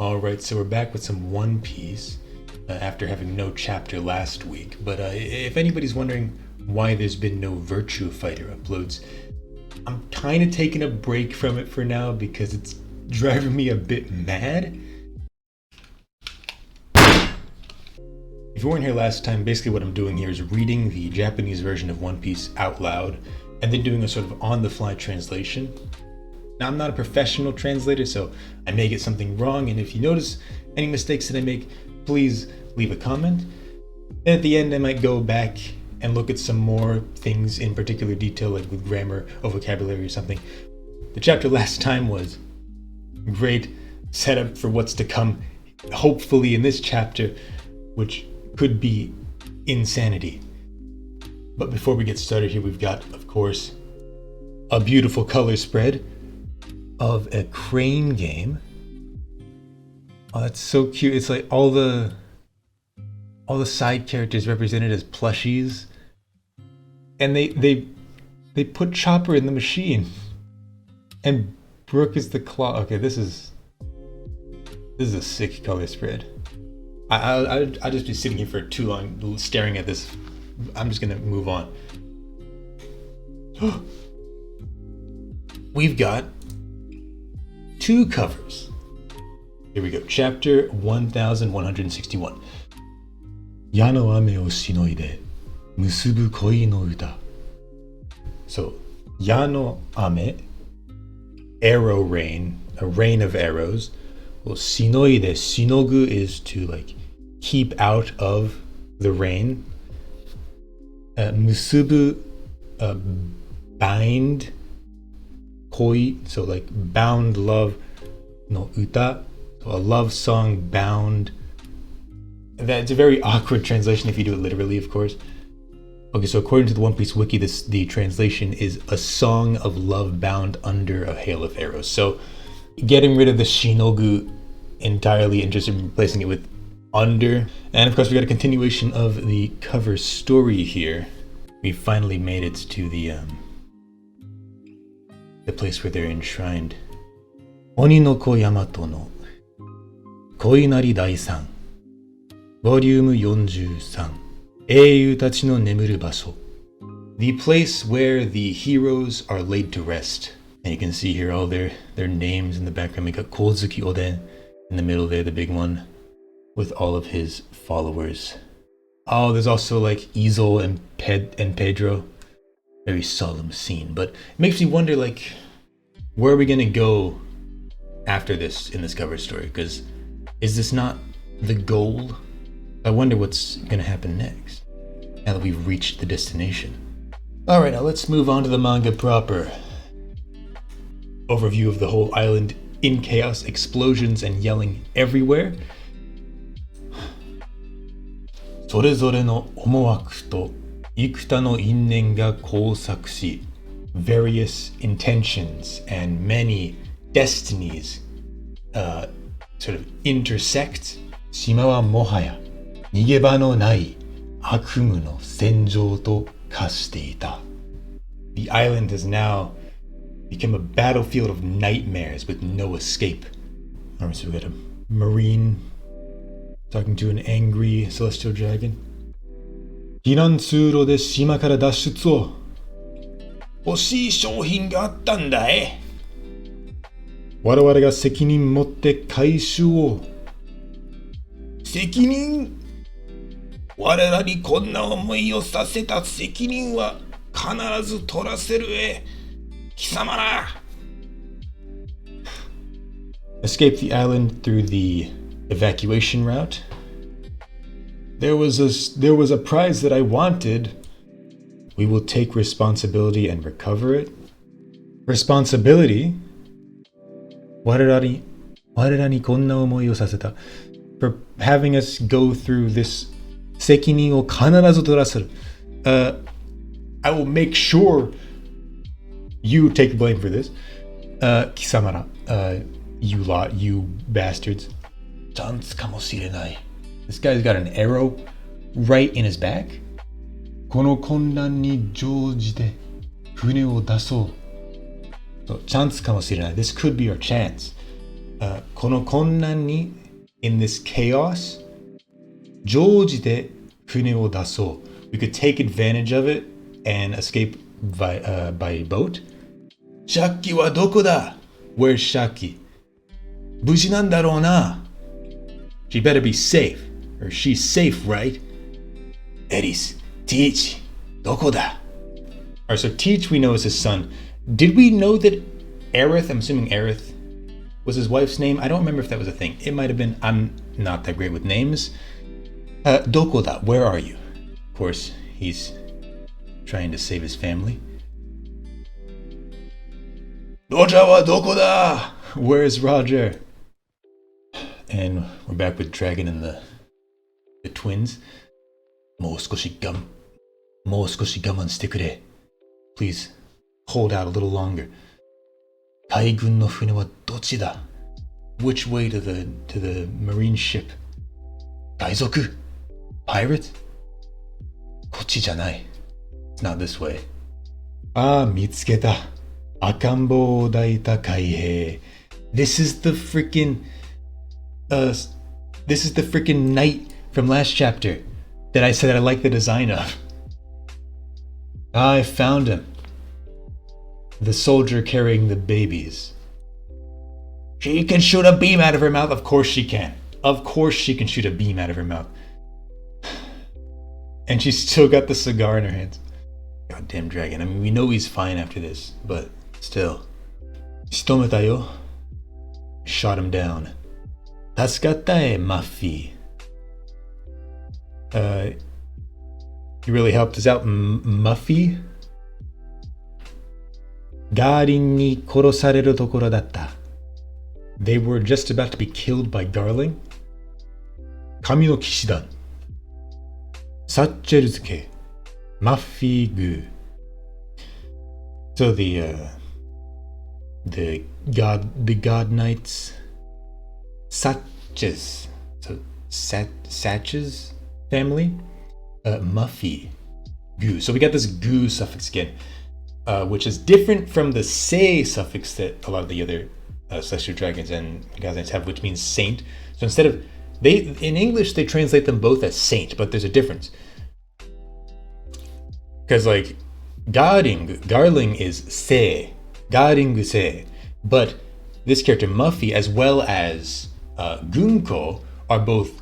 Alright, so we're back with some One Piece after having no chapter last week. But if anybody's wondering why there's been no Virtue Fighter uploads, I'm kind of taking a break from it for now because it's driving me a bit mad. If you weren't here last time, basically what I'm doing here is reading the Japanese version of One Piece out loud and then doing a sort of on-the-fly translation. Now, I'm not a professional translator, so I may get something wrong, and if you notice any mistakes that I make, please leave a comment. And at the end, I might go back and look at some more things in particular detail, like with grammar or vocabulary or something. The chapter last time was great setup for what's to come, hopefully in this chapter, which could be insanity. But before we get started here, we've got, of course, a beautiful color spread of a crane game. Oh, that's so cute. It's like all the side characters represented as plushies, and they put Chopper in the machine, and Brook is the claw. Okay, this is a sick color spread. I'll just be sitting here for too long staring at this. I'm just gonna move on. We've got 2 covers. Here we go. Chapter 1161. Ya no ame o shinoide musubu koi no uta. So, ya no ame, arrow rain, a rain of arrows. Well, shinoide, shinogu is to like keep out of the rain. Musubu, bind. Koi, so like bound love, no uta, so a love song bound. That's a very awkward translation if you do it literally, of course. Okay, so according to the One Piece wiki, the translation is a song of love bound under a hail of arrows. So getting rid of the shinogu entirely and just replacing it with under. And of course we got a continuation of the cover story here. We finally made it to the place where they're enshrined. Oni no ko Yamato no Koinari Dai-san Volume 43 Eiyu tachi no nemuru basho. The place where the heroes are laid to rest. And you can see here all their names in the background. We got Kozuki Oden in the middle there, the big one, with all of his followers. Oh, there's also like Izo and Pedro. Very solemn scene, but it makes me wonder, like, where are we gonna go after this in this cover story? Because is this not the goal? I wonder what's gonna happen next now that we've reached the destination. All right, now let's move on to the manga proper. Overview of the whole island in chaos, explosions and yelling everywhere. それぞれの思惑と 幾多の因縁が交錯し various intentions and many destinies sort of intersect. 島はもはや逃げ場のない悪夢の戦場と化していた. The island has now become a battlefield of nightmares with no escape. Alright, so we got a marine talking to an angry celestial dragon. 避難通路で島から脱出を。欲しい商品があったんだい。我々が責任持って回収を。責任？我らにこんな思いをさせた責任は必ず取らせるえ。貴様ら。Escape the island through the evacuation route. There was a prize that I wanted. We will take responsibility and recover it. Responsibility? 我らにこんな思いをさせた. For having us go through this 責任を必ず取らせる. I will make sure you take blame for this. 貴様ら. You lot, you bastards. チャンスかもしれない. This guy's got an arrow right in his back. この混乱に乗じて船を出そう. So, チャンスかもしれない. This could be our chance. この困難に in this chaos 乗じて船を出そう We could take advantage of it and escape by boat. Shakky はどこだ? Where's Shakky? 無事なんだろうな? She better be safe, or she's safe, right? Eris, Teach, どこだ? Alright, so Teach we know is his son. Did we know that Aerith, I'm assuming Aerith, was his wife's name? I don't remember if that was a thing. It might have been. I'm not that great with names. どこだ? Where are you? Of course, he's trying to save his family. ロジャーはどこだ? Where's Roger? And we're back with Dragon and the twins. もう少し我慢してくれ. Please hold out a little longer. 海軍の船はどっちだ? Which way to the marine ship? 海賊? Pirate? こっちじゃない. It's not this way. 見つけた. 赤ん坊を抱いた海兵. This is the freaking knight from last chapter that I said I like the design of. I found him. The soldier carrying the babies. She can shoot a beam out of her mouth. Of course she can. Of course she can shoot a beam out of her mouth. And she's still got the cigar in her hands. Goddamn Dragon. I mean, we know he's fine after this, but still. Shitometa yo. Shot him down. Tasukata Mafi. You really helped us out, Muffy. ガーリンに殺されるところだった. They were just about to be killed by Garling. 神の騎士団. サッチェル漬け. マッフィーグー. So the god knights, Satches, so Satches family, Muffy, goo. So we got this goo suffix again, which is different from the se suffix that a lot of the other celestial dragons and god knights have, which means saint. So instead of in English they translate them both as saint, but there's a difference. Because like Garling is se, Garing se, but this character Muffy as well as Gunko are both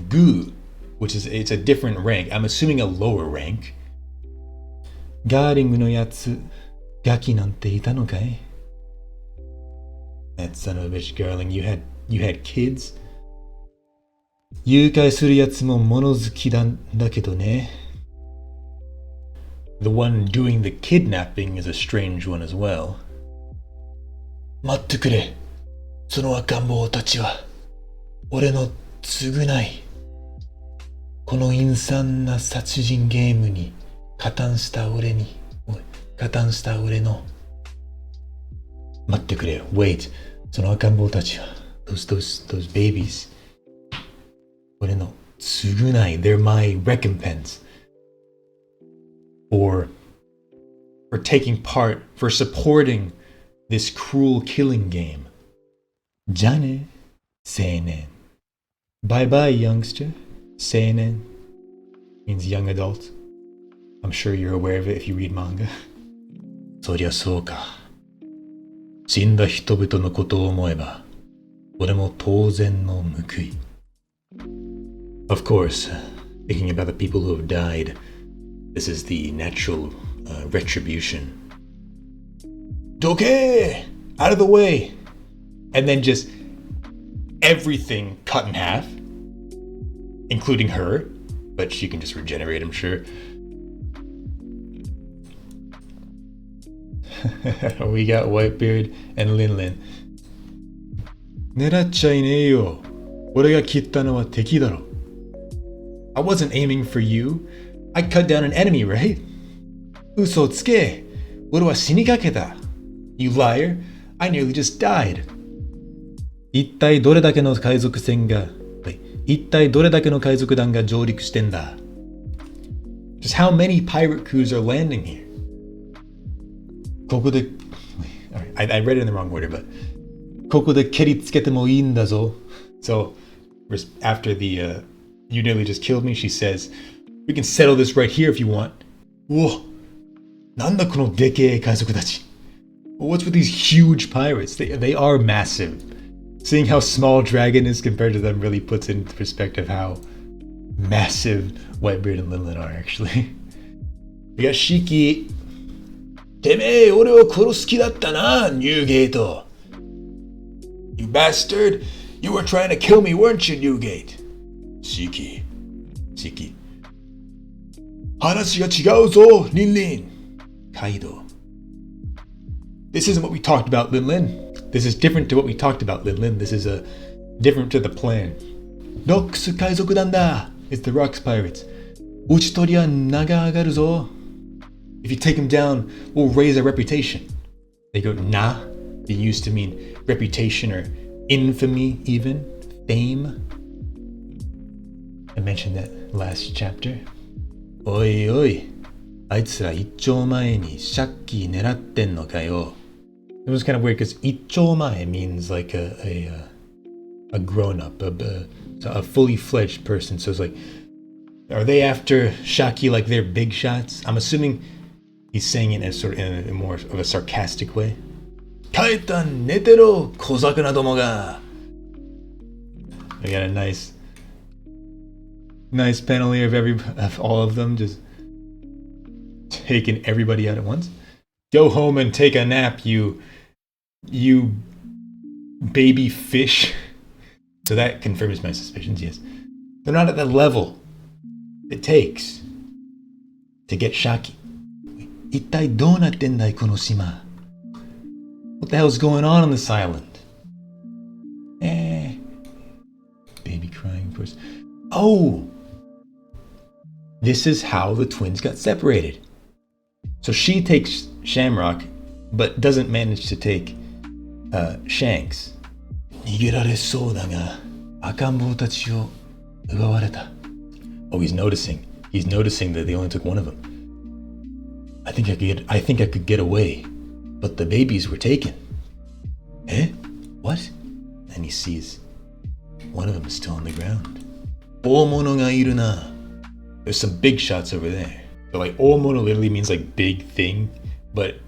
gu, which is it's a different rank. I'm assuming a lower rank. Garing no yatsu, gaki nante ita no kai? That son of a bitch, Garling, you had kids? 誘拐するやつも物好きだけどね. The one doing the kidnapping is a strange one as well. 待ってくれ。その赤ん坊たちは俺の償い。この陰惨な殺人ゲームに加担した俺の。待ってくれ。Wait. その赤ん坊たちは those babies. 俺の償い. They're my recompense. For taking part, for supporting this cruel killing game. じゃあね、青年. Bye bye, youngster. 青年 means young adult. I'm sure you're aware of it if you read manga. そりゃそうか。死んだ人々のことを思えば、俺も当然の報い。Of course, thinking about the people who have died, this is the natural retribution. Doke! Out of the way! And then just everything cut in half, including her, but she can just regenerate, I'm sure. We got Whitebeard and Linlin. 狙っちゃいねえよ。俺が切ったのは敵だろ。I wasn't aiming for you. I cut down an enemy, right? 嘘つけ。俺は死にかけた。You liar. I nearly just died. 一体どれだけの海賊団が上陸してんだ。Just how many pirate crews are landing here? ここで、I read it in the wrong order, but ここで蹴りつけてもいいんだぞ. So, after the, you nearly just killed me, she says, we can settle this right here if you want. お、なんだこのでけえ海賊たち. What's with these huge pirates? They are massive. Seeing how small Dragon is compared to them really puts into perspective how massive Whitebeard and Linlin are, actually. We got Shakky. てめえ、俺を殺す気だったな、ニューゲート. You bastard! You were trying to kill me, weren't you, Newgate? Shakky. 話が違うぞ、リンリン. Kaido. This isn't what we talked about, Linlin. This is different to what we talked about, Linlin. This is different to the plan. Rocks 海賊団だ. It's the Rocks pirates. 打ち取りは名が上がるぞ. If you take him down, we'll raise our reputation. They go, nah. It used to mean reputation or infamy even. Fame. I mentioned that last chapter. おいおい。あいつら一丁前にシャッキー狙ってんのかよ. It was kind of weird because 一丁前 means like a grown-up, a fully fledged person. So it's like, are they after Shakky like they're big shots? I'm assuming he's saying it in a more of a sarcastic way. 帰ったん寝てろ小魚どもが. We got a nice panel here of all of them just taking everybody out at once. Go home and take a nap, you baby fish. So that confirms my suspicions, yes. They're not at the level it takes to get Shakky. 一体どうなってんだいこの島. What the hell's going on this island? Baby crying, of course. Oh! This is how the twins got separated. So she takes Shamrock, but doesn't manage to take Shanks. 逃げられそうだが、赤ん坊たちを奪われた. Oh, he's noticing. He's noticing that they only took one of them. I think I could get away, but the babies were taken. Eh? What? And he sees one of them is still on the ground. 大物がいるな. There's some big shots over there. So like Omono literally means like big thing, but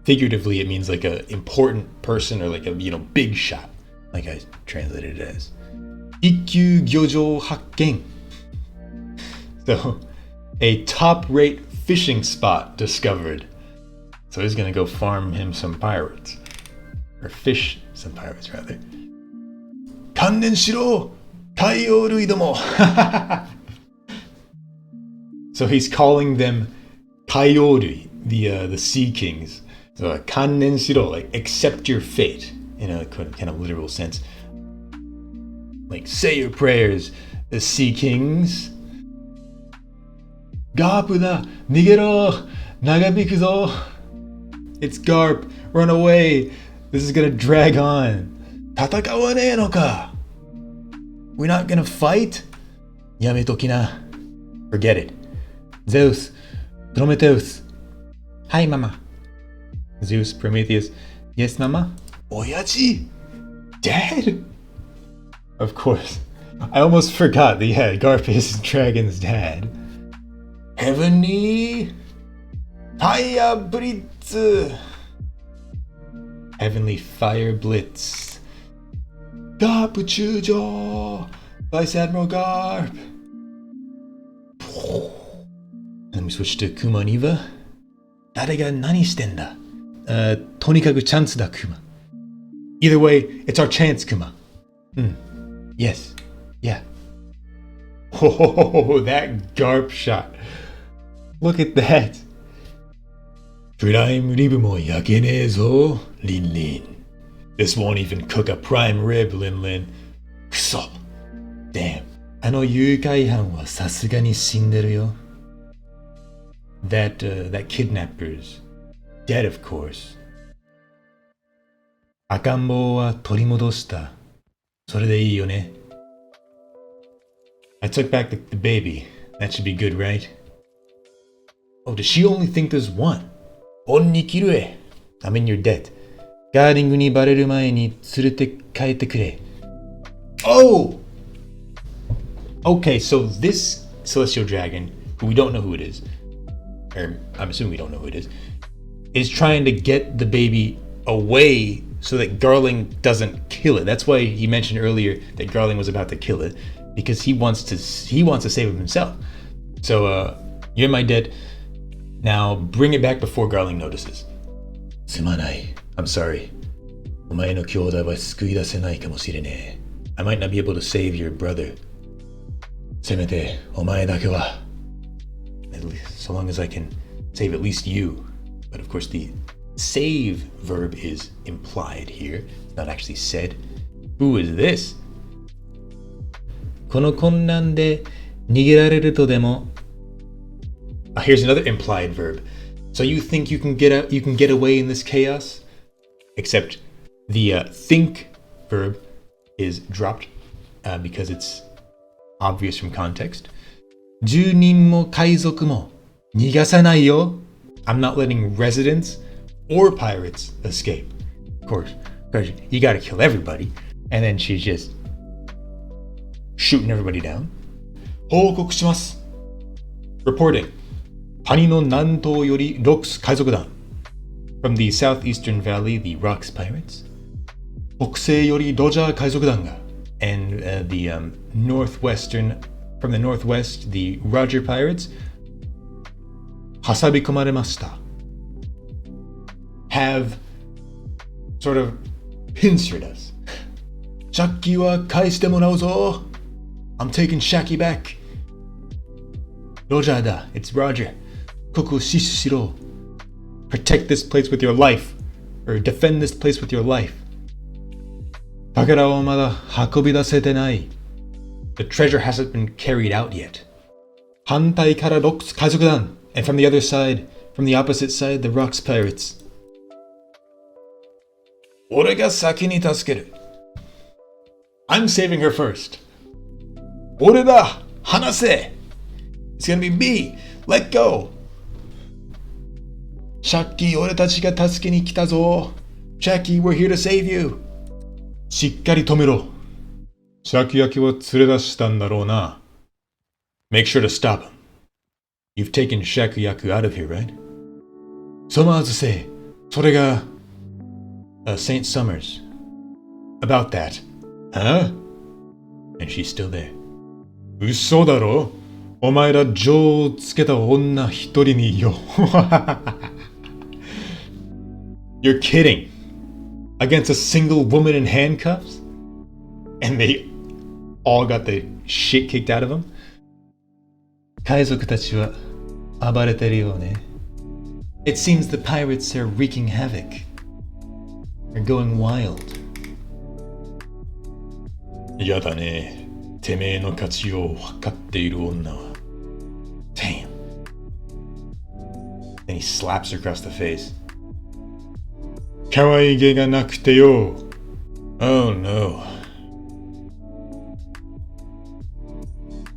figuratively it means like a important person or like a big shot, like I translated it as. Ikkyu Gyojo Hakken. So a top-rate fishing spot discovered. So he's gonna go farm him some pirates. Or fish some pirates rather. Kannen shiro! Kaiyou rui domo! So he's calling them Kaiyou-rui, the sea kings. So kannen shiro, like accept your fate, in a kind of literal sense. Like say your prayers, the sea kings. Garp da, nigero, nagabiku zo. It's Garp, run away. This is gonna drag on. Tatakawa ne no ka? We're not gonna fight? Yametoki na. Forget it. Zeus, Prometheus. Hi, Mama. Zeus, Prometheus. Yes, Mama? Oyaji? Dad? Of course. I almost forgot that, yeah, Garp is Dragon's dad. Heavenly Fire Blitz. Heavenly Fire Blitz. Garp Chujo. Vice Admiral Garp. Let me switch to Kuma and Eva. 誰が何してんだ? とにかくチャンスだ, Kuma. Either way, it's our chance, Kuma. Yes. Yeah. Oh, that Garp shot. Look at that. Prime rib mo yakene zo, Lin Lin. This won't even cook a prime rib, Lin Lin. Kuso. Damn. あの誘拐犯はさすがに死んでるよ. That kidnapper's dead, of course. 赤ん坊は取り戻した. それでいいよね. I took back the baby. That should be good, right? Oh, does she only think there's one? Onni kirue. I'm in your debt. ガーリングにバレる前に連れて帰ってくれ。Oh! Okay, so this celestial dragon, who we don't know who it is, or I'm assuming we don't know who it is trying to get the baby away so that Garling doesn't kill it. That's why he mentioned earlier that Garling was about to kill it, because he wants to save him himself. So, you're my debt. Now bring it back before Garling notices. すまない. I'm sorry. お前の兄弟は救い出せないかもしれねえ. I might not be able to save your brother. せめてお前だけは. At least, so long as I can save at least you. But of course the save verb is implied here. It's not actually said. Who is this? この困難で逃げられるとでも. Here's another implied verb. So you think you can get away in this chaos? Except the think verb is dropped because it's obvious from context. 住人も海賊も逃がさないよ. I'm not letting residents or pirates escape. Of course, you gotta kill everybody. And then she's just shooting everybody down. 報告します. Reporting. 谷の南東よりロックス海賊団. From the southeastern valley, the Rocks pirates. 北西よりロジャー海賊団が. And from the northwest, the Roger pirates. 挟み込まれました. Have sort of pincered us. Shakky は返してもらうぞ. I'm taking Shakky back. Roger da. It's Roger. ここを死守しろ. Protect this place with your life. Or defend this place with your life. 宝はまだ運び出せてない. The treasure hasn't been carried out yet. 反対からロックス海賊団. And from the other side, from the opposite side, the Rocks pirates. 俺が先に助ける. I'm saving her first. 俺だ. 離せ. It's gonna be me. Let go. Shakky, 俺たちが助けに来たぞ. Shakky, we're here to save you. しっかり止めろ. Shakky 焼きを連れ出したんだろうな. Make sure to stop him. You've taken Shakyaku out of here, right? Soma's say, それが, Saint Summers. About that. Huh? And she's still there. 嘘だろ? お前ら情をつけた女一人によ. You're kidding. Against a single woman in handcuffs? And they all got the shit kicked out of them? 海賊たちは暴れてるよね. It seems the pirates are wreaking havoc. They're going wild. やだね。てめえの価値を分かっている女は. Damn. Then he slaps her across the face. 可愛げがなくてよ. Oh no.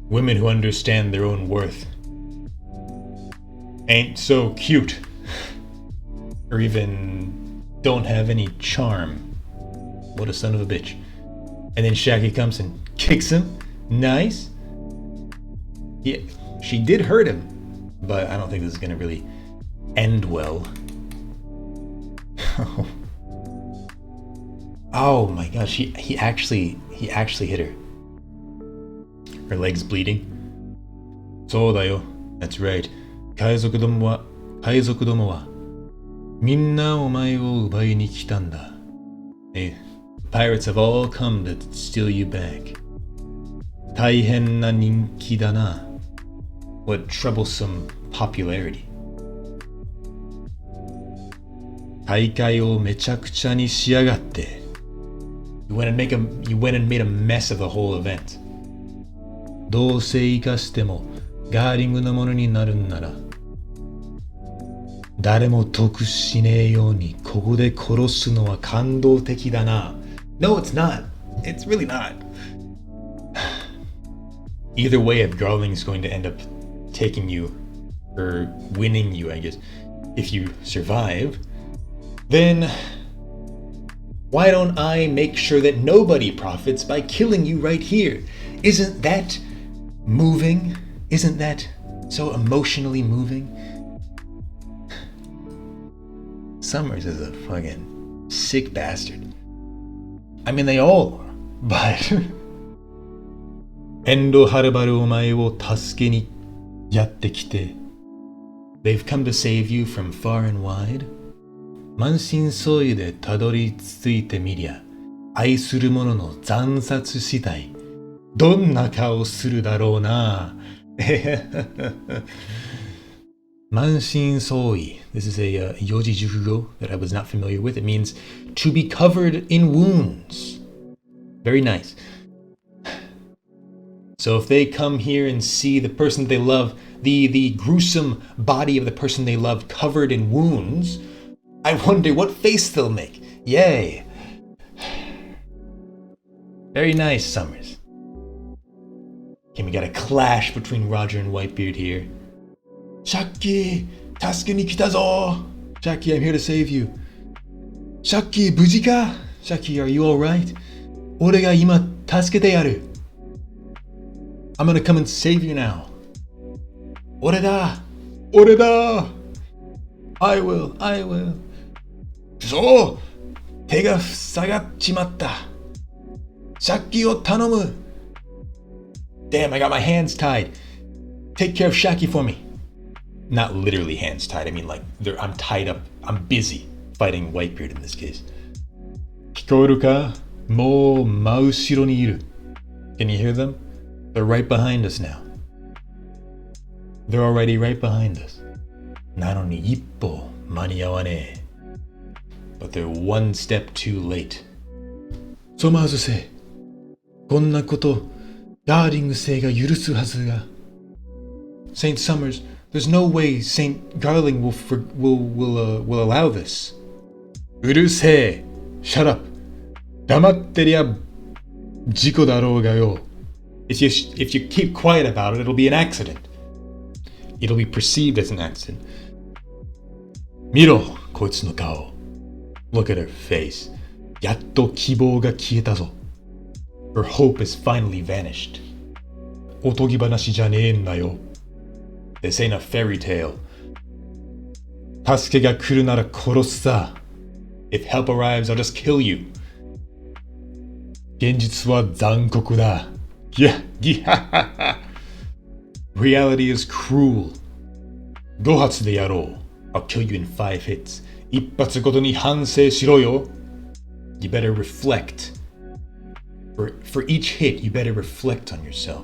Women who understand their own worth ain't so cute, or even don't have any charm. What a son of a bitch. And then Shakky comes and kicks him. Nice. Yeah, she did hurt him, but I don't think this is gonna really end well. Oh my gosh, he actually hit her. Her leg's bleeding. そうだよ. That's right. 海賊どもはみんなお前を奪いに来たんだ. Hey, pirates have all come to steal you back. 大変な人気だな. What troublesome popularity. 大会をめちゃくちゃにしやがって. You went and made a mess of the whole event. どうせ生かしてもガーリングのものになるんなら誰も得しねえようにここで殺すのは感動的だな. No, it's not. It's really not. Either way, if Garling's going to end up taking you or winning you, I guess, if you survive, then Why don't I make sure that nobody profits by killing you right here? Isn't that moving? Isn't that so emotionally moving? Summers is a fucking sick bastard. I mean, they all are, but... 遠路はるばるお前を助けにやってきて They've come to save you from far and wide. 満身創痍でたどり着いてみりゃ愛する者の惨殺したいどんな顔するだろうな満身創痍 This is a 四字熟語 that I was not familiar with. It means to be covered in wounds. Very nice. So if they come here and see the person they love, the gruesome body of the person they love covered in wounds, I wonder what face they'll make. Yay. Very nice, Summers. Okay, we got a clash between Roger and Whitebeard here. Shakky, 助けに来たぞ! Shakky, I'm here to save you. Shakky, 無事か? Shakky, are you alright? 俺が今助けてやる. I'm gonna come and save you now. 俺だ! 俺だ! I will. そう! 手が塞がっちまった. Shakky を頼む! Damn, I got my hands tied. Take care of Shakky for me. Not literally hands tied. I mean, like, I'm tied up. I'm busy fighting Whitebeard in this case. 聞こえるか? もう真後ろにいる. Can you hear them? They're right behind us now. They're already right behind us. なのに一歩間に合わねえ. But they're one step too late. そまずせ. こんなこと、ダーリング星が許すはずが. Saint Summers, there's no way Saint Garling will allow this. うるせえ. Shut up. 黙ってりゃ事故だろうがよ. If you keep quiet about it, it'll be an accident. It'll be perceived as an accident. 見ろ、こいつの顔. Look at her face. やっと希望が消えたぞ. Her hope has finally vanished. おとぎ話じゃねえんだよ. This ain't a fairy tale. 助けが来るなら殺すさ. If help arrives, I'll just kill you. 現実は残酷だ. Yeah. Reality is cruel. 5発でやろう. I'll kill you in 5 hits. 一発ごとに反省しろよ. You better reflect. For each hit, you better reflect on yourself.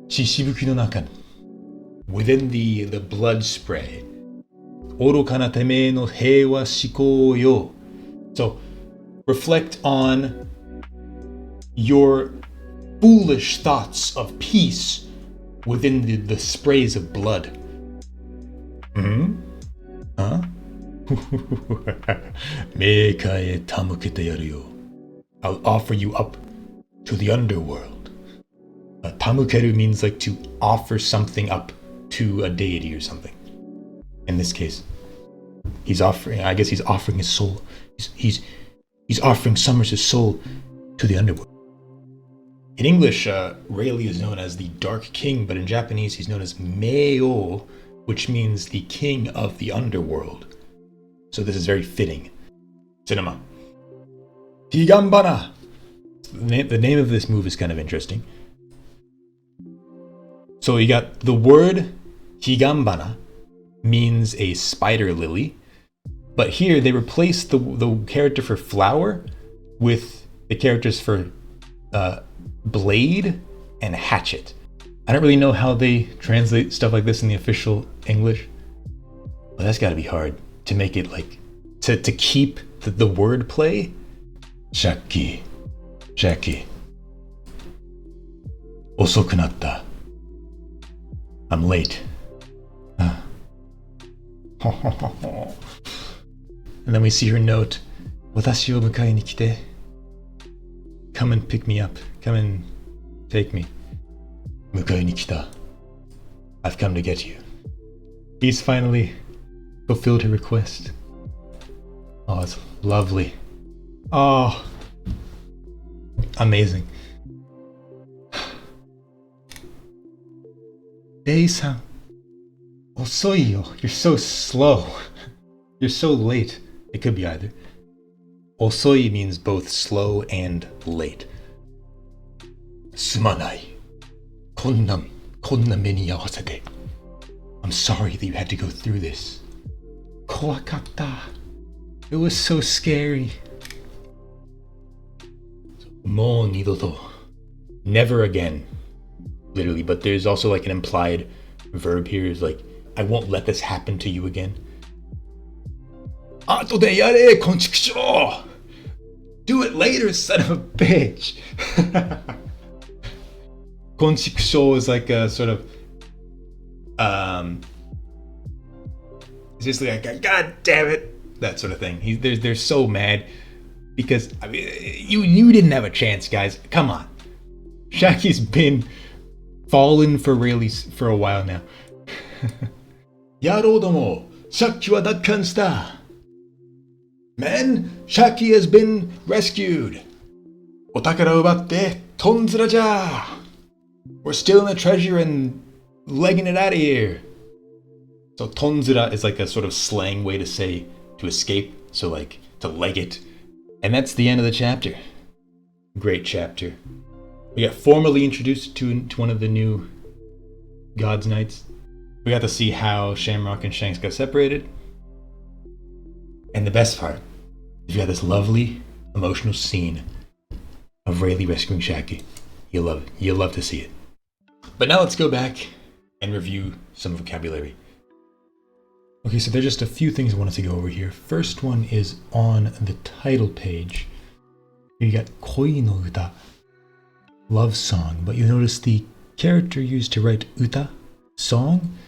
Shishibuki no naka. Within the blood spray. 愚かなてめえの平和思考よ. So, reflect on your foolish thoughts of peace within the sprays of blood. Hmm? Huh? 冥界へ手向けてやるよ. I'll offer you up to the underworld. 手向ける means like to offer something up to a deity or something. In this case, he's offering his soul. He's offering Summers' soul to the underworld. In English, Rayleigh is known as the Dark King, but in Japanese he's known as Meo, which means the king of the underworld. So this is very fitting. Cinema. Higambana! The name of this move is kind of interesting. So you got the word Higambana means a spider lily, but here they replaced the character for flower with the characters for blade and hatchet. I don't really know how they translate stuff like this in the official English, but that's gotta be hard to make it like to keep the word play. Shakky. Osoku natta. I'm late. And then we see her note. Watashi o mukai ni kite. Come and pick me up. Come and take me. Mukai ni kita. I've come to get you. He's finally fulfilled her request. Oh, it's lovely. Oh, amazing. Dei-san, osoi yo. You're so slow. You're so late. It could be either. Osoi means both slow and late. Sumanai. Konna me ni awasete. I'm sorry that you had to go through this. Kowakatta. It was so scary. Mo nidoto. Never again. Literally, but there's also like an implied verb here is like, I won't let this happen to you again. Ato de yare, konchikusho! Do it later, son of a bitch! Konchikusho is like a sort of, it's just like, God damn it, that sort of thing. They're so mad because, I mean, you didn't have a chance, guys. Come on. Shakky's been fallen for a while now. Yaro domo, Shakky wa dakkan shita. Men, Shakky has been rescued. Otakara ubatte tonzura ja. We're stealing the treasure and legging it out of here. So tonzura is like a sort of slang way to say to escape. So like to leg it. And that's the end of the chapter. Great chapter. We got formally introduced to one of the new God's Knights. We got to see how Shamrock and Shanks got separated. And the best part is we got this lovely, emotional scene of Rayleigh rescuing Shakky. You'll love it. You'll love to see it. But now let's go back and review some vocabulary. Okay, so there's just a few things I wanted to go over here. First one is on the title page. Here you got Koi no uta, love song, but you notice the character used to write uta, song,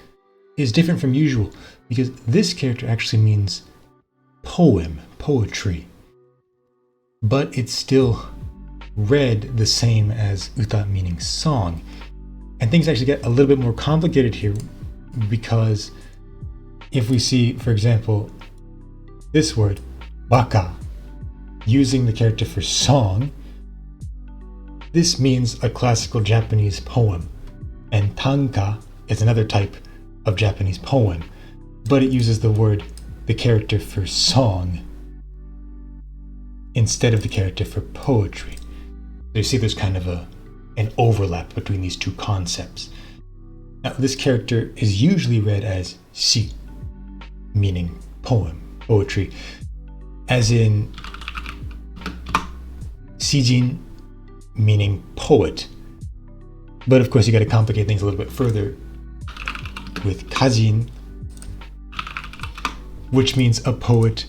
is different from usual because this character actually means poem, poetry, but it's still read the same as uta, meaning song. And things actually get a little bit more complicated here because if we see, for example, this word, baka, using the character for song, this means a classical Japanese poem, and tanka is another type of Japanese poem, but it uses the character for song instead of the character for poetry. So you see there's kind of an overlap between these two concepts. Now this character is usually read as shi, meaning poem, poetry, as in sijin, meaning poet. But of course you got to complicate things a little bit further with kajin, which means a poet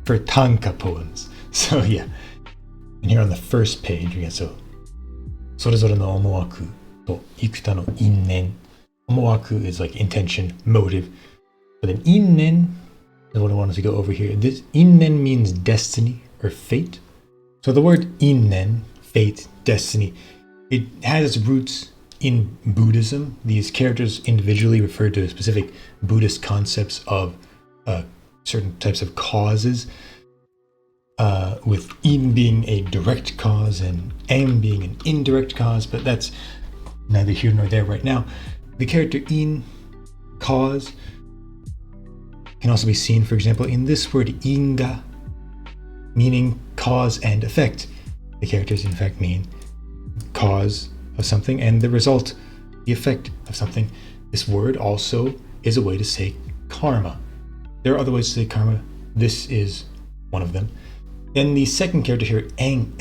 for tanka poems. So yeah, and here on the first page we get so それぞれの思惑と幾多の因縁. Omowaku is like intention, motive. But then innen is what I wanted to go over here. This innen means destiny or fate. So the word innen, fate, destiny, it has its roots in Buddhism. These characters individually refer to specific Buddhist concepts of certain types of causes, with in being a direct cause and am being an indirect cause, but that's neither here nor there right now. The character in, cause, can also be seen, for example, in this word inga, meaning cause and effect. The characters in fact mean cause of something and the result, the effect of something. This word also is a way to say karma. There are other ways to say karma. This is one of them. Then the second character here, en,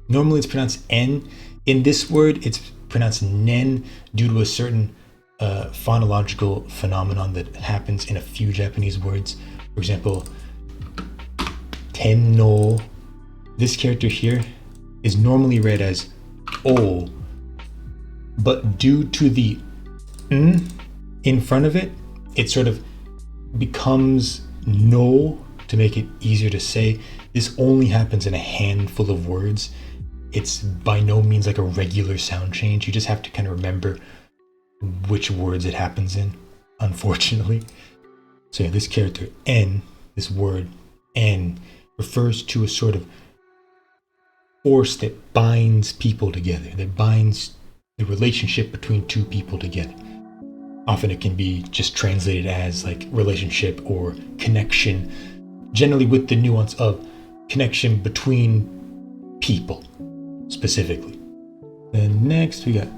normally it's pronounced en. In this word, it's pronounced nen due to a certain phonological phenomenon that happens in a few Japanese words. For example, tenno. This character here is normally read as o, but due to the n in front of it, it sort of becomes no to make it easier to say. This only happens in a handful of words. It's by no means like a regular sound change. You just have to kind of remember which words it happens in, unfortunately. So yeah, this character, en, this word, en, refers to a sort of force that binds people together, that binds the relationship between two people together. Often it can be just translated as like relationship or connection, generally with the nuance of connection between people, specifically. Then next we got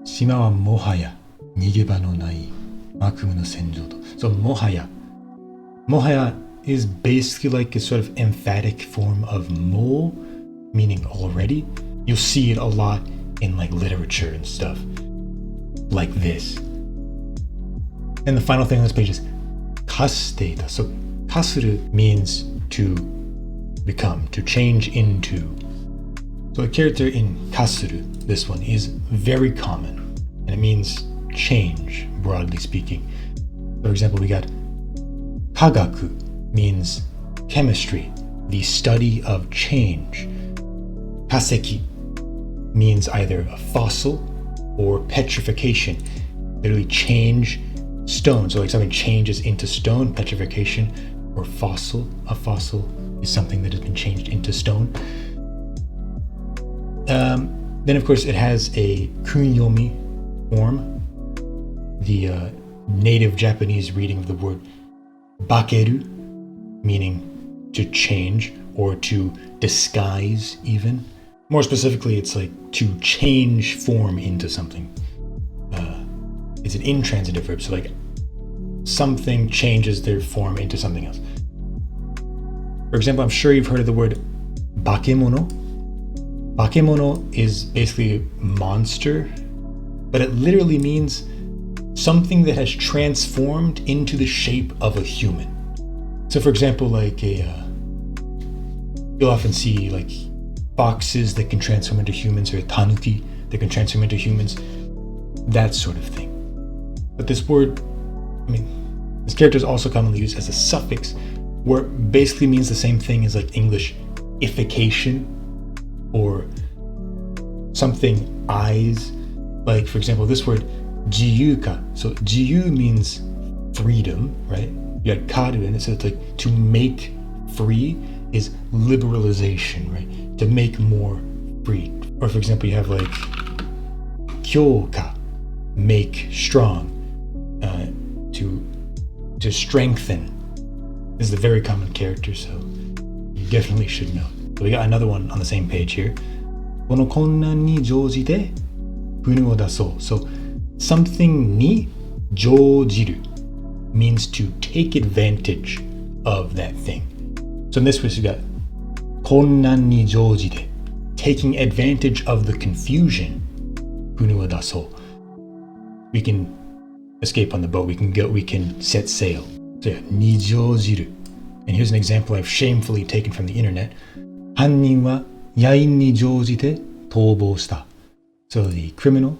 島はもはや逃げ場のない悪夢の戦場と. So もはや is basically like a sort of emphatic form of mo, meaning already. You'll see it a lot in like literature and stuff like this. And the final thing on this page is kasteita. So kasuru means to become, to change into. So a character in kasuru, this one, is very common, and it means change, broadly speaking. For example, we got kagaku, means chemistry, the study of change. Kaseki means either a fossil or petrification, literally change stone. So like something changes into stone, petrification, or fossil. A fossil is something that has been changed into stone. Then of course it has a kunyomi form, the native Japanese reading of the word bakeru, meaning to change or to disguise even. More specifically, it's like to change form into something. It's an intransitive verb, so like something changes their form into something else. For example, I'm sure you've heard of the word bakemono. Bakemono is basically a monster, but it literally means something that has transformed into the shape of a human. So for example, like you'll often see like foxes that can transform into humans, or tanuki that can transform into humans, that sort of thing. But this word, this character is also commonly used as a suffix, where it basically means the same thing as like English ification, or something eyes. Like for example, this word jiyuka. So jiyu means freedom, right? You had karu in it, so it's like to make free is liberalization, right? To make more free. Or for example, you have like kyoka, make strong, to strengthen. This is a very common character, so you definitely should know. So we got another one on the same page here. この困難に乗じて船を出そう. So something に乗じる means to take advantage of that thing. So in this case, we got 困難に乗じて, taking advantage of the confusion. 船を出そう. We can escape on the boat. We can set sail. So yeah, に乗じる. And here's an example I've shamefully taken from the internet. 犯人は野因に乗じて逃亡した. So the criminal,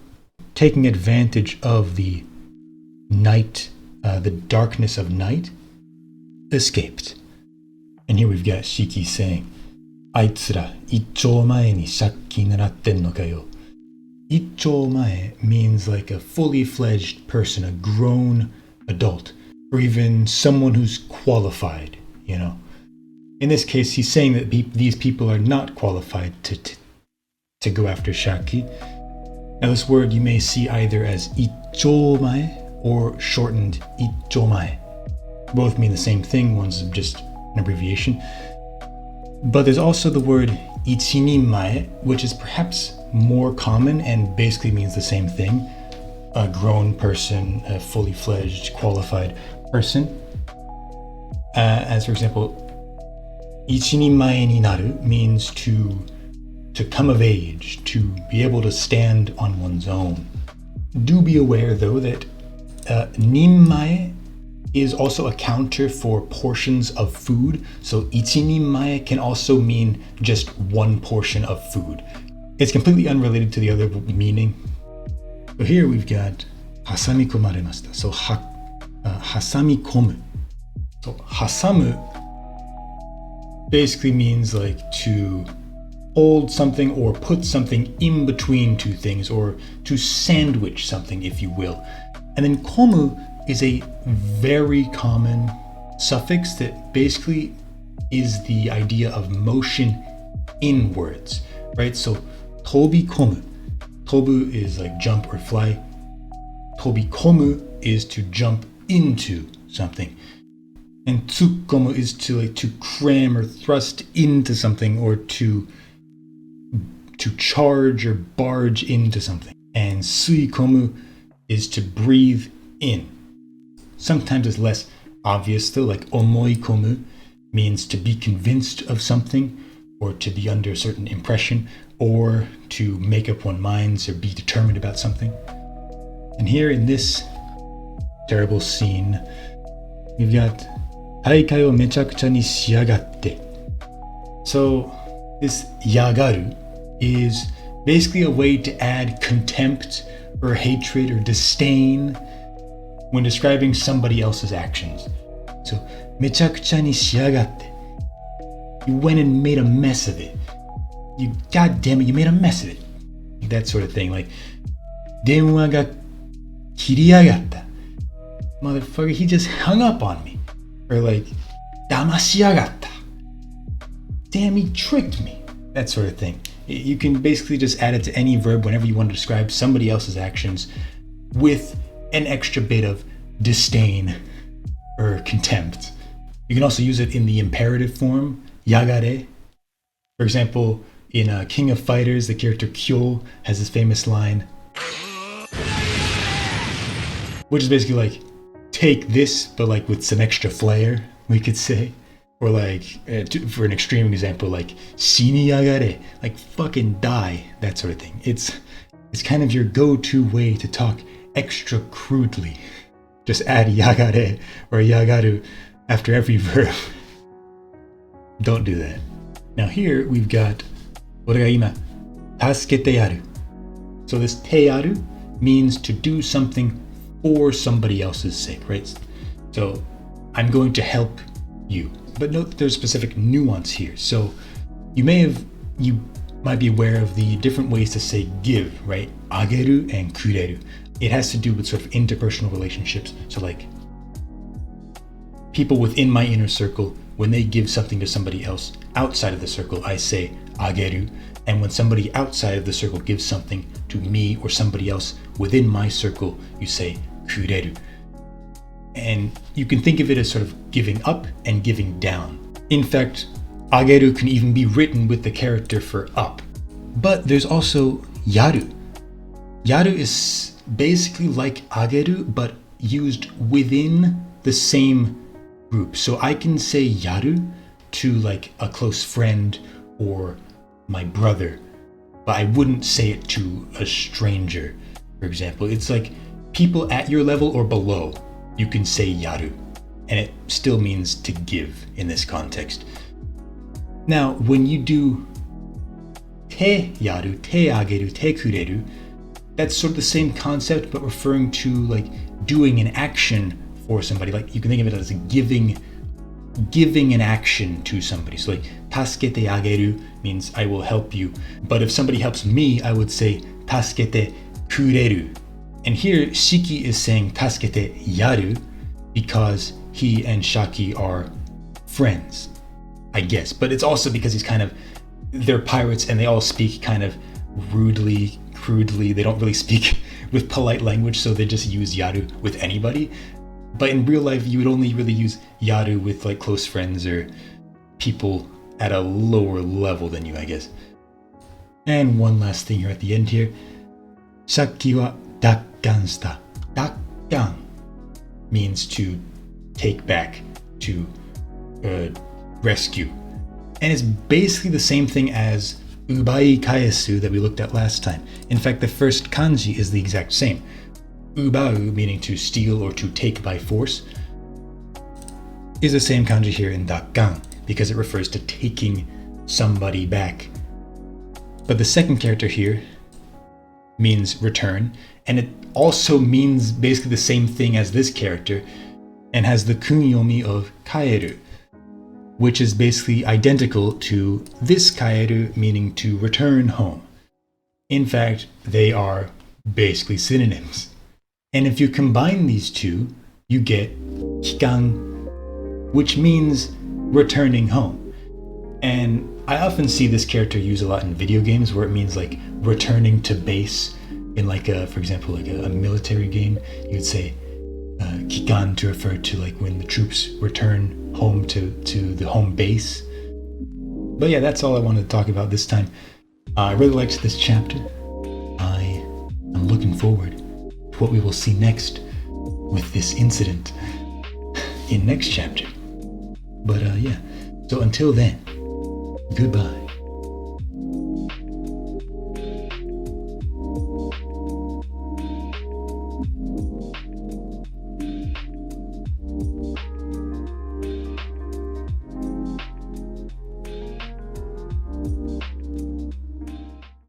taking advantage of the night, the darkness of night, escaped. And here we've got Shakky saying, あいつら一丁前に借金習ってんのかよ. 一丁前 means like a fully fledged person, a grown adult, or even someone who's qualified, you know. In this case, he's saying that these people are not qualified to go after Shakky. Now this word you may see either as ichomae or shortened ichomae. Both mean the same thing, one's just an abbreviation. But there's also the word ichinimae, which is perhaps more common and basically means the same thing. A grown person, a fully fledged, qualified person. As for example, 一人前になる means to come of age, to be able to stand on one's own. Do be aware though that 人前 is also a counter for portions of food. So 一人前 can also mean just one portion of food. It's completely unrelated to the other meaning. So here we've got 挟み込まれました. So 挟み込む. So 挟むbasically means like to hold something or put something in between two things, or to sandwich something, if you will. And then komu is a very common suffix that basically is the idea of motion inwards, right? So tobikomu. Tobu is like jump or fly. Tobikomu is to jump into something. And tsukomu is to cram or thrust into something, or to charge or barge into something. And suikomu is to breathe in. Sometimes it's less obvious though, like omoikomu means to be convinced of something, or to be under a certain impression, or to make up one's minds or be determined about something. And here in this terrible scene, we've got 大会をめちゃくちゃにしやがって. So this yagaru is basically a way to add contempt or hatred or disdain when describing somebody else's actions. So めちゃくちゃにしやがって. You went and made a mess of it. You goddamn it, you made a mess of it. That sort of thing. Like 電話が切りやがった. Motherfucker, he just hung up on me. Or like 騙しやがった. Damn, he tricked me. That sort of thing. You can basically just add it to any verb whenever you want to describe somebody else's actions with an extra bit of disdain or contempt. You can also use it in the imperative form, yagare. For example, in King of Fighters, the character Kyo has this famous line, which is basically like, take this, but like with some extra flair, we could say. Or like, for an extreme example, like, shini yagare, like fucking die, that sort of thing. It's kind of your go-to way to talk extra crudely. Just add yagare or yagaru after every verb. Don't do that. Now here we've got 俺が今助けてやる. So this te yaru means to do something for somebody else's sake, right? So I'm going to help you. But note that there's specific nuance here. So you might be aware of the different ways to say give, right? Ageru and kureru. It has to do with sort of interpersonal relationships. So like people within my inner circle, when they give something to somebody else outside of the circle, I say ageru. And when somebody outside of the circle gives something to me or somebody else within my circle, you say kureru. And you can think of it as sort of giving up and giving down. In fact, ageru can even be written with the character for up. But there's also yaru. Yaru is basically like ageru, but used within the same group. So I can say yaru to like a close friend or my brother, but I wouldn't say it to a stranger, for example. It's like people at your level or below. You can say yaru, and it still means to give in this context. Now, when you do te yaru, te ageru, te kureru, that's sort of the same concept, but referring to like doing an action for somebody. Like you can think of it as a giving an action to somebody. So like tasukete ageru means I will help you. But if somebody helps me, I would say tasukete kureru. And here, Shiki is saying tasukete yaru because he and Shakky are friends, I guess. But it's also because they're pirates and they all speak kind of rudely, crudely. They don't really speak with polite language, so they just use yaru with anybody. But in real life, you would only really use yaru with like close friends or people at a lower level than you, I guess. And one last thing here at the end here. Shakky wa dakkan shita. Dakkan means to take back, to rescue. And it's basically the same thing as ubai kaesu that we looked at last time. In fact, the first kanji is the exact same. Ubau, meaning to steal or to take by force, is the same kanji here in dakkan because it refers to taking somebody back. But the second character here means return, and it also means basically the same thing as this character and has the kunyomi of kaeru, which is basically identical to this kaeru, meaning to return home. In fact, they are basically synonyms. And if you combine these two, you get kikan, which means returning home. And I often see this character used a lot in video games where it means like returning to base. In like for example, like a military game, you would say kikan to refer to like when the troops return home to the home base. But yeah, that's all I wanted to talk about this time. I really liked this chapter. I am looking forward to what we will see next with this incident in next chapter. But yeah, so until then, goodbye.